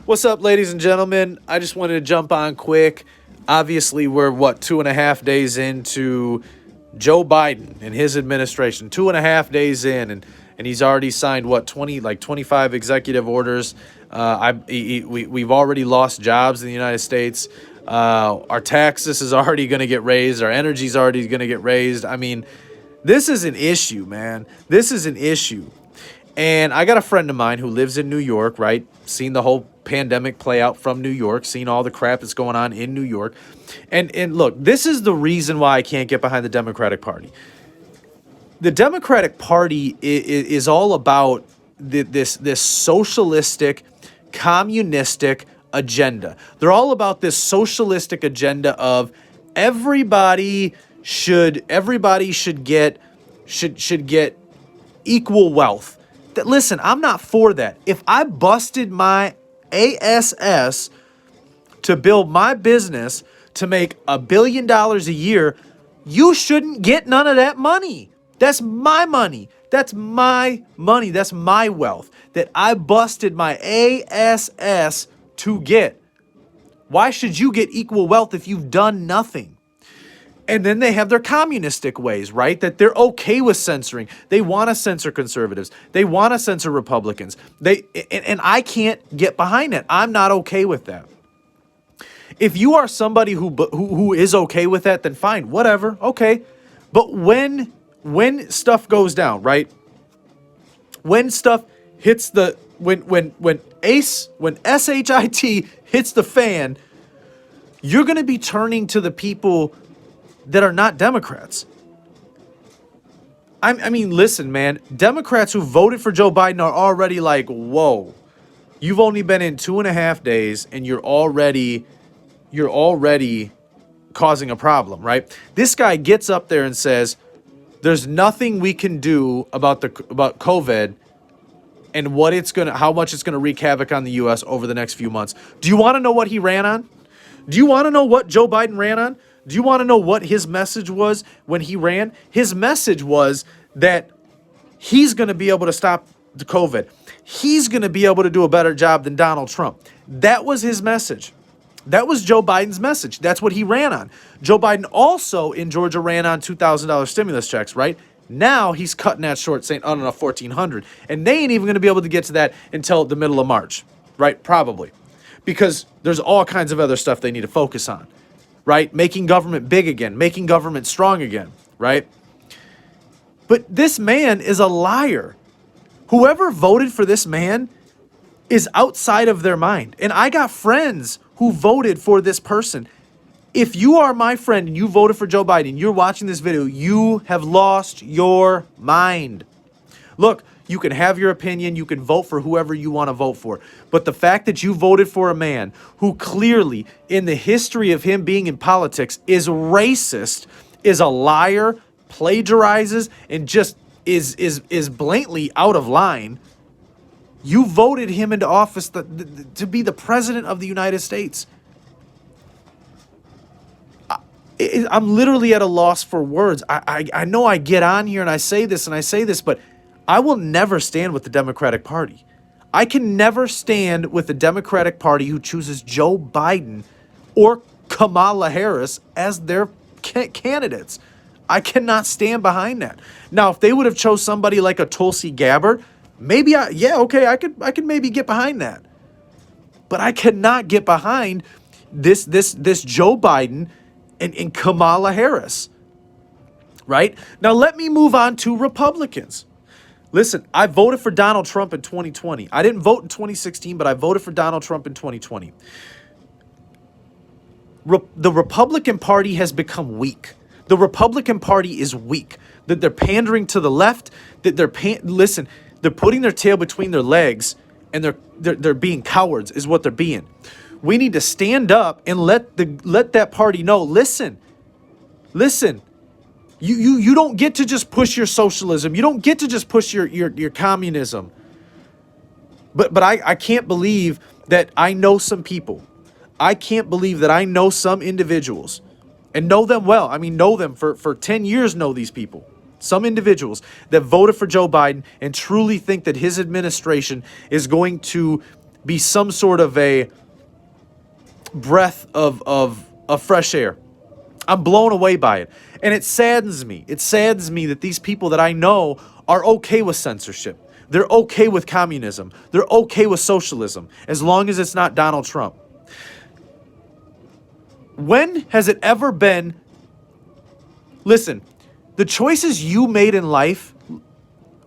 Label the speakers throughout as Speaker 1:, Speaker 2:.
Speaker 1: What's up, ladies and gentlemen? I just wanted to jump on quick. Obviously, we're 2.5 days into Joe Biden and his administration. 2.5 days in, and he's already signed 25 executive orders. We've already lost jobs in the United States. Our taxes is already going to get raised. Our energy is already going to get raised. I mean, this is an issue, man. This is an issue. And I got a friend of mine who lives in New York, right? Seen the whole pandemic play out from New York, seen all the crap that's going on in New York. And look, this is the reason why I can't get behind the Democratic Party. The Democratic Party is all about this socialistic, communistic agenda. They're all about this socialistic agenda of everybody should get equal wealth. Listen, I'm not for that. If I busted my ASS to build my business to make $1 billion a year, you shouldn't get none of that money. That's my money. That's my money. That's my wealth that I busted my ASS to get. Why should you get equal wealth if you've done nothing? And then they have their communistic ways, right? That they're okay with censoring. They want to censor conservatives. They want to censor Republicans. And I can't get behind it. I'm not okay with that. If you are somebody who is okay with that, then fine, whatever, okay. But when stuff goes down, right? When stuff hits when SHIT hits the fan, you're going to be turning to the people that are not Democrats. I mean, listen, man, Democrats who voted for Joe Biden are already like, whoa, you've only been in 2.5 days and you're already causing a problem, right? This guy gets up there and says, there's nothing we can do about COVID and how much it's gonna wreak havoc on the US over the next few months. Do you want to know what he ran on? Do you want to know what Joe Biden ran on? Do you want to know what his message was when he ran? His message was that he's going to be able to stop the COVID. He's going to be able to do a better job than Donald Trump. That was his message. That was Joe Biden's message. That's what he ran on. Joe Biden also in Georgia ran on $2,000 stimulus checks, right? Now he's cutting that short, saying, oh, no, $1,400. And they ain't even going to be able to get to that until the middle of March, right? Probably. Because there's all kinds of other stuff they need to focus on. Right? Making government big again, making government strong again, right? But this man is a liar. Whoever voted for this man is outside of their mind. And I got friends who voted for this person. If you are my friend and you voted for Joe Biden, you're watching this video, you have lost your mind. Look, you can have your opinion. You can vote for whoever you want to vote for. But the fact that you voted for a man who clearly, in the history of him being in politics, is racist, is a liar, plagiarizes, and just is blatantly out of line, you voted him into office to be the president of the United States. I'm literally at a loss for words. I know I get on here and I say this, but I will never stand with the Democratic Party. I can never stand with the Democratic Party who chooses Joe Biden or Kamala Harris as their candidates. I cannot stand behind that. Now, if they would have chose somebody like a Tulsi Gabbard, maybe I could maybe get behind that. But I cannot get behind this Joe Biden and Kamala Harris. Right? Now let me move on to Republicans. Listen, I voted for Donald Trump in 2020. I didn't vote in 2016, but I voted for Donald Trump in 2020. The Republican Party has become weak. The Republican Party is weak. That they're pandering to the left. That they're putting their tail between their legs, and they're being cowards, is what they're being. We need to stand up and let that party know. Listen. You don't get to just push your socialism. You don't get to just push your communism. But I can't believe that I know some people. I can't believe that I know some individuals and know them well. I mean, know them for 10 years, know these people. Some individuals that voted for Joe Biden and truly think that his administration is going to be some sort of a breath of fresh air. I'm blown away by it. And it saddens me. It saddens me that these people that I know are okay with censorship. They're okay with communism. They're okay with socialism, as long as it's not Donald Trump. When has it ever been... Listen, the choices you made in life,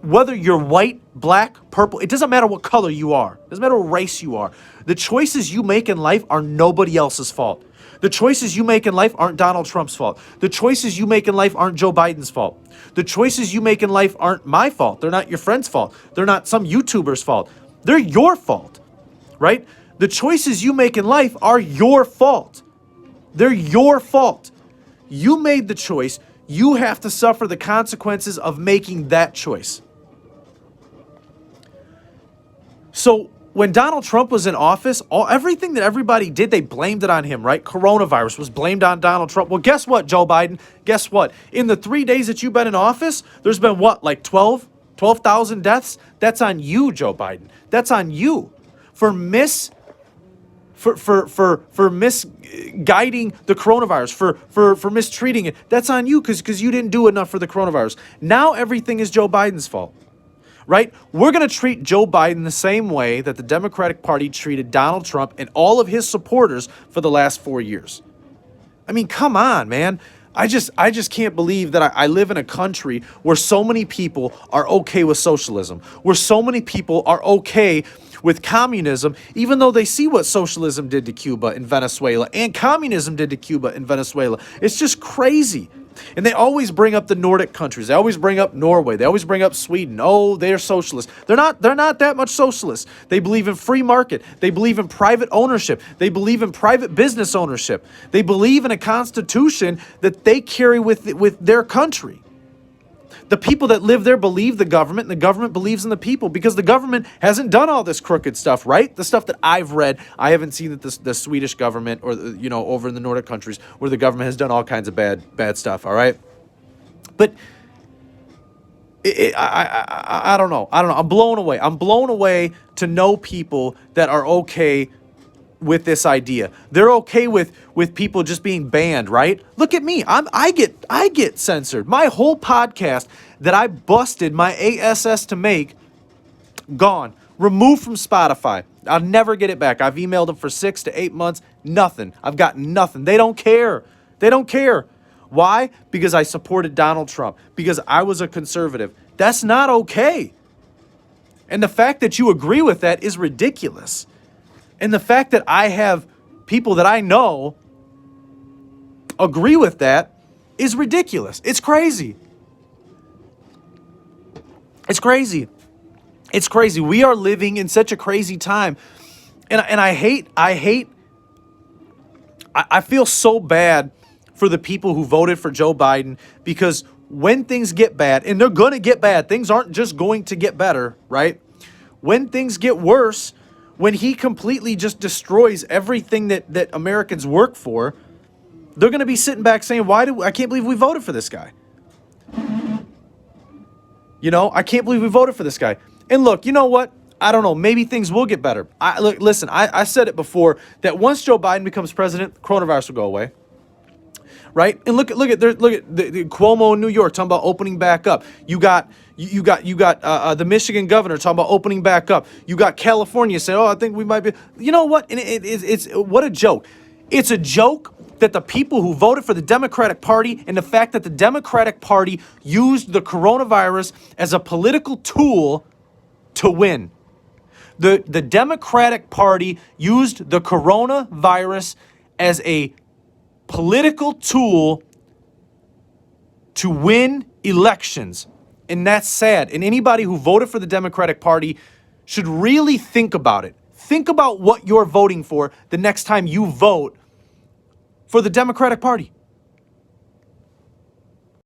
Speaker 1: whether you're white, black, purple, it doesn't matter what color you are. It doesn't matter what race you are. The choices you make in life are nobody else's fault. The choices you make in life aren't Donald Trump's fault. The choices you make in life aren't Joe Biden's fault. The choices you make in life aren't my fault. They're not your friend's fault. They're not some YouTuber's fault. They're your fault, right? The choices you make in life are your fault. They're your fault. You made the choice. You have to suffer the consequences of making that choice. So when Donald Trump was in office, everything that everybody did, they blamed it on him, right? Coronavirus was blamed on Donald Trump. Well, guess what, Joe Biden? Guess what? In the 3 days that you've been in office, there's been what, like 12,000 deaths? That's on you, Joe Biden. That's on you for misguiding the coronavirus, for mistreating it. That's on you because you didn't do enough for the coronavirus. Now everything is Joe Biden's fault. Right? We're going to treat Joe Biden the same way that the Democratic Party treated Donald Trump and all of his supporters for the last 4 years. I mean, come on, man. I just can't believe that I live in a country where so many people are okay with socialism, where so many people are okay with communism, even though they see what socialism did to Cuba and Venezuela and communism did to Cuba and Venezuela. It's just crazy. And they always bring up the Nordic countries. They always bring up Norway. They always bring up Sweden. Oh, they're socialists. They're not that much socialists. They believe in free market. They believe in private ownership. They believe in private business ownership. They believe in a constitution that they carry with their country. The people that live there believe the government, and the government believes in the people because the government hasn't done all this crooked stuff, right? The stuff that I've read, I haven't seen that the Swedish government or, over in the Nordic countries where the government has done all kinds of bad stuff, all right? But I don't know. I'm blown away. I'm blown away to know people that are okay with this idea. They're okay with people just being banned, right? Look at me. I get censored. My whole podcast that I busted my ASS to make, gone. Removed from Spotify. I'll never get it back. I've emailed them for 6 to 8 months. Nothing. I've got nothing. They don't care. They don't care. Why? Because I supported Donald Trump. Because I was a conservative. That's not okay. And the fact that you agree with that is ridiculous. And the fact that I have people that I know agree with that is ridiculous. It's crazy. It's crazy. It's crazy. We are living in such a crazy time. And I feel so bad for the people who voted for Joe Biden because when things get bad, and they're going to get bad, things aren't just going to get better, right? When things get worse, when he completely just destroys everything that Americans work for, they're going to be sitting back saying, I can't believe we voted for this guy. I can't believe we voted for this guy. And look, you know what? I don't know. Maybe things will get better. Listen, I said it before that once Joe Biden becomes president, coronavirus will go away. Right? And look at the Cuomo in New York talking about opening back up. You got the Michigan governor talking about opening back up. You got California saying, I think we might be. You know what? And it's what a joke. It's a joke that the people who voted for the Democratic Party and the fact that the Democratic Party used the coronavirus as a political tool to win. The Democratic Party used the coronavirus as a political tool to win elections. And that's sad. And anybody who voted for the Democratic Party should really think about it. Think about what you're voting for the next time you vote for the Democratic Party.